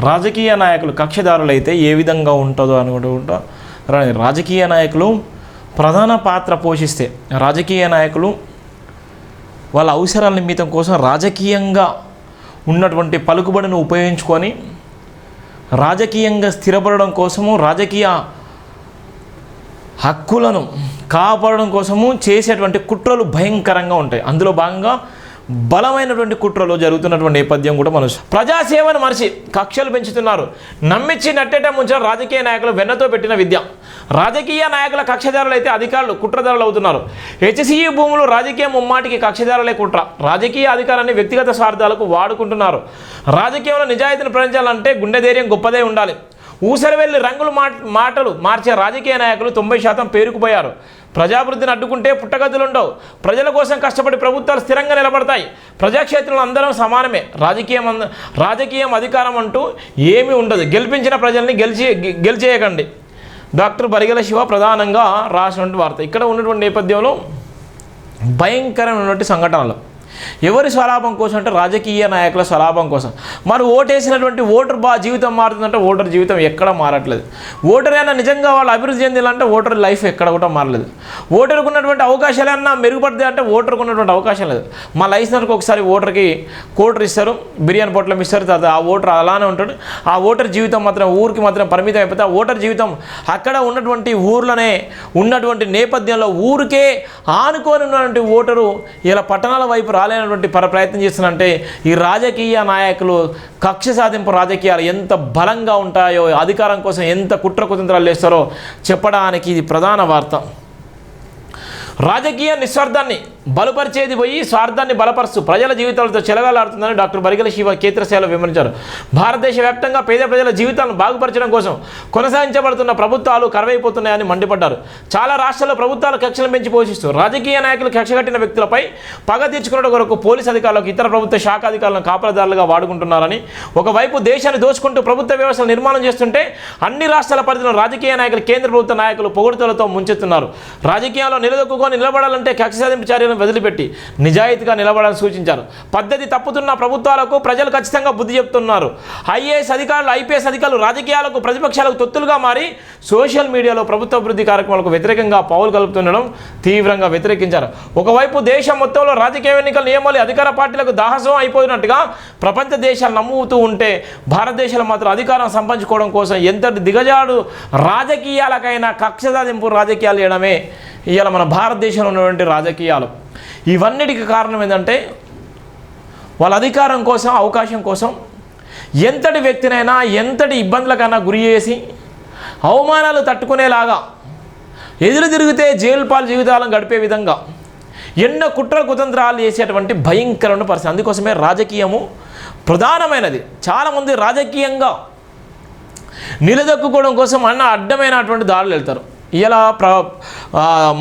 రాజకీయ నాయకులు కక్షదారులు అయితే ఏ విధంగా ఉంటుందో అనుకుంటా. రాజకీయ నాయకులు ప్రధాన పాత్ర పోషిస్తే, రాజకీయ నాయకులు వాళ్ళ అవసరాల నిమిత్తం కోసం రాజకీయంగా ఉన్నటువంటి పలుకుబడిని ఉపయోగించుకొని రాజకీయంగా స్థిరపడడం కోసము, రాజకీయ హక్కులను కాపాడడం కోసము చేసేటువంటి కుట్రలు భయంకరంగా ఉంటాయి. అందులో భాగంగా బలమైనటువంటి కుట్రలు జరుగుతున్నటువంటి నేపథ్యం కూడా మనం ప్రజాసేవను మరిచి కక్షలు పెంచుతున్నారు. నమ్మించి నట్టేట ముంచిన రాజకీయ నాయకులు వెన్నతో పెట్టిన విద్య. రాజకీయ నాయకుల కక్షదారులు అయితే అధికారులు కుట్రదారులు అవుతున్నారు. హెచ్సియు భూములు రాజకీయ ముమ్మాటికి కక్షదారులే కుట్ర. రాజకీయ అధికారాన్ని వ్యక్తిగత స్వార్థాలకు వాడుకుంటున్నారు. రాజకీయంలో నిజాయితీని ప్రకటించాలంటే గుండె ధైర్యం గొప్పదే ఉండాలి. ఊసరి వెళ్ళి రంగులు మాటలు మార్చే రాజకీయ నాయకులు 90% పేరుకుపోయారు. ప్రజాభివృద్ధిని అడ్డుకుంటే పుట్టగతులుండవు. ప్రజల కోసం కష్టపడి ప్రభుత్వాలు స్థిరంగా నిలబడతాయి. ప్రజాక్షేత్రంలో అందరం సమానమే. రాజకీయం అధికారం అంటూ ఏమీ ఉండదు. గెలిపించిన ప్రజల్ని గెలిచేయకండి. డాక్టర్ బరిగెల శివ ప్రధానంగా రాసినటువంటి వార్త. ఇక్కడ ఉన్నటువంటి నేపథ్యంలో భయంకరమైనటువంటి సంఘటనలు. ఎవరి స్వలాభం కోసం అంటే రాజకీయ నాయకుల స్వలాభం కోసం. మరి ఓటేసినటువంటి ఓటర్ జీవితం మారుతుందంటే ఓటర్ జీవితం ఎక్కడ మారట్లేదు. ఓటర్ అయినా నిజంగా వాళ్ళు అభివృద్ధి చెందాలంటే ఓటర్ లైఫ్ ఎక్కడ కూడా మారలేదు. ఓటర్కు ఉన్నటువంటి అవకాశాలు అన్నా మెరుగుపడతాయి అంటే ఓటర్కు ఉన్నటువంటి అవకాశం లేదు. మా లైసెన్స్కి ఒకసారి ఓటర్కి కోటర్ ఇస్తారు, బిర్యానీ పొట్లం ఇస్తారు, తర్వాత ఆ ఓటర్ అలానే ఉంటాడు. ఆ ఓటర్ జీవితం మాత్రం ఊరికి మాత్రం పరిమితం అయిపోతే ఆ ఓటర్ జీవితం అక్కడ ఉన్నటువంటి ఊర్లోనే ఉన్నటువంటి నేపథ్యంలో ఊరికే ఆనుకొని ఉన్నటువంటి ఓటరు ఇలా పట్టణాల వైపు రాలేనటువంటి ప్రయత్నం చేస్తున్నారంటే ఈ రాజకీయ నాయకులు కక్ష సాధింపు రాజకీయాలు ఎంత బలంగా ఉంటాయో, అధికారం కోసం ఎంత కుట్ర కుతంత్రాలు చేస్తారో చెప్పడానికి ఇది ప్రధాన వార్త. రాజకీయ నిస్వార్థాన్ని బలపరిచేది పోయి స్వార్థాన్ని బలపరుస్తూ ప్రజల జీవితాలతో చెలగాలాడుతుందని డాక్టర్ బరిగెల శివ కేంద్రశాలలో వివరించారు. భారతదేశ వ్యాప్తంగా పేద ప్రజల జీవితాలను బాగుపరచడం కోసం కొనసాగించబడుతున్న ప్రభుత్వాలు కరువైపోతున్నాయని మండిపడ్డారు. చాలా రాష్ట్రాల్లో ప్రభుత్వాలు కక్షలు పెంచి పోషిస్తూ రాజకీయ నాయకులు కక్షగట్టిన వ్యక్తులపై పగ తీర్చుకునే కొరకు పోలీసు అధికారులకు ఇతర ప్రభుత్వ శాఖ అధికారులను కాపలాదారులుగా వాడుకుంటున్నారని, ఒకవైపు దేశాన్ని దోచుకుంటూ ప్రభుత్వ వ్యవస్థలు నిర్మాణం చేస్తుంటే అన్ని రాష్ట్రాల పరిధిలో రాజకీయ నాయకులు కేంద్ర ప్రభుత్వ నాయకులు పొగుడుతలతో ముంచెత్తున్నారు. రాజకీయాల్లో నిలబడాలంటే కక్ష సాధింపు చర్యలను వదిలిపెట్టి నిజాయితీగా నిలబడాలని సూచించారు. పద్ధతి తప్పుతున్న ప్రభుత్వాలకు ప్రజలు ఖచ్చితంగా బుద్ధి చెప్తున్నారు. ఐఏఎస్ అధికారులు, ఐపీఎస్ అధికారులు రాజకీయాలకు ప్రతిపక్షాలకు తొత్తులుగా మారి సోషల్ మీడియాలో ప్రభుత్వ అభివృద్ధి కార్యక్రమాలకు వ్యతిరేకంగా పావులు కలుపుతుండడం తీవ్రంగా వ్యతిరేకించారు. ఒకవైపు దేశం మొత్తంలో రాజకీయ ఎన్నికల నియమాలు అధికార పార్టీలకు దాహసం అయిపోయినట్టుగా ప్రపంచ దేశాలు నమ్ముతూ ఉంటే భారతదేశంలో మాత్రం అధికారం సంపాదించుకోవడం కోసం ఎంతటి దిగజాడు రాజకీయాలకైనా కక్ష సాధింపు రాజకీయాలు చేయడమే ఇవాళ మన భారతదేశంలో ఉన్నటువంటి రాజకీయాలు. ఇవన్నిటికి కారణం ఏంటంటే వాళ్ళ అధికారం కోసం, అవకాశం కోసం ఎంతటి వ్యక్తినైనా ఎంతటి ఇబ్బందులకైనా గురి చేసి అవమానాలు తట్టుకునేలాగా ఎదురు తిరిగితే జైలు పాలు జీవితాలను గడిపే విధంగా ఎన్నో కుట్ర కుతంత్రాలు చేసేటువంటి భయంకరమైన పరిస్థితి. అందుకోసమే రాజకీయము ప్రధానమైనది. చాలామంది రాజకీయంగా నిలదొక్కుకోవడం కోసం అడ్డమైనటువంటి దారులు వెళ్తారు. ఇలా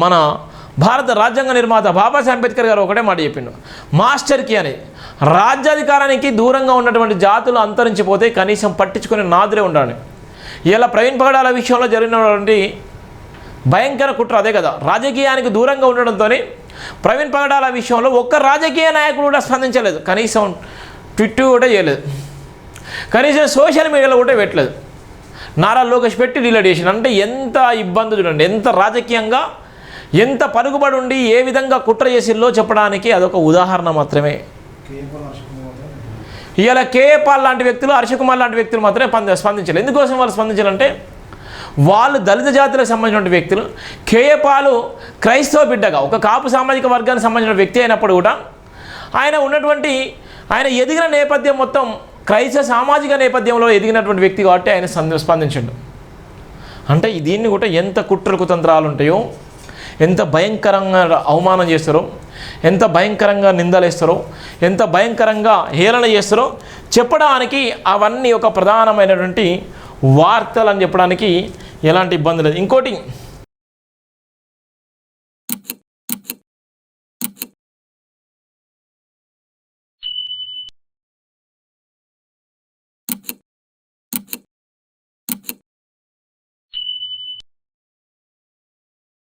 మన భారత రాజ్యాంగ నిర్మాత బాబాసాహెబ్ అంబేద్కర్ గారు ఒకటే మాట చెప్పిండు, మాస్టర్కి అని. రాజ్యాధికారానికి దూరంగా ఉన్నటువంటి జాతులు అంతరించిపోతే కనీసం పట్టించుకునే నాదులే ఉండాలి. ఇలా ప్రవీణ్ పగడాల విషయంలో జరిగినటువంటి భయంకర కుట్ర అదే కదా. రాజకీయానికి దూరంగా ఉండడంతో ప్రవీణ్ పగడాల విషయంలో ఒక్క రాజకీయ నాయకుడు కూడా స్పందించలేదు. కనీసం ట్విట్ కూడా చేయలేదు, కనీసం సోషల్ మీడియాలో కూడా పెట్టలేదు. నారా లోకేష్ పెట్టి డిలీట్ చేసిన అంటే ఎంత ఇబ్బంది చూడండి. ఎంత రాజకీయంగా ఎంత పలుకుబడి ఉండి ఏ విధంగా కుట్ర చేసిల్లో చెప్పడానికి అదొక ఉదాహరణ మాత్రమే. ఇవాళ కేఏ పాల్ లాంటి వ్యక్తులు, హర్ష కుమార్ లాంటి వ్యక్తులు మాత్రమే స్పందించారు. ఎందుకోసం వాళ్ళు స్పందించాలంటే వాళ్ళు దళిత జాతులకు సంబంధించిన వ్యక్తులు. కేఏ పాలు క్రైస్తవ బిడ్డగా ఒక కాపు సామాజిక వర్గానికి సంబంధించిన వ్యక్తి అయినప్పుడు కూడా ఆయన ఎదిగిన నేపథ్యం మొత్తం క్రైస్తవ సామాజిక నేపథ్యంలో ఎదిగినటువంటి వ్యక్తి కాబట్టి ఆయన స్పందించండు. అంటే దీన్ని కూడా ఎంత కుట్ర కుతంత్రాలు ఉంటాయో, ఎంత భయంకరంగా అవమానం చేస్తారో, ఎంత భయంకరంగా నిందలేస్తారో, ఎంత భయంకరంగా హేళన చేస్తారో చెప్పడానికి అవన్నీ ఒక ప్రధానమైనటువంటి వార్తలు అని చెప్పడానికి ఎలాంటి ఇబ్బంది లేదు. ఇంకోటి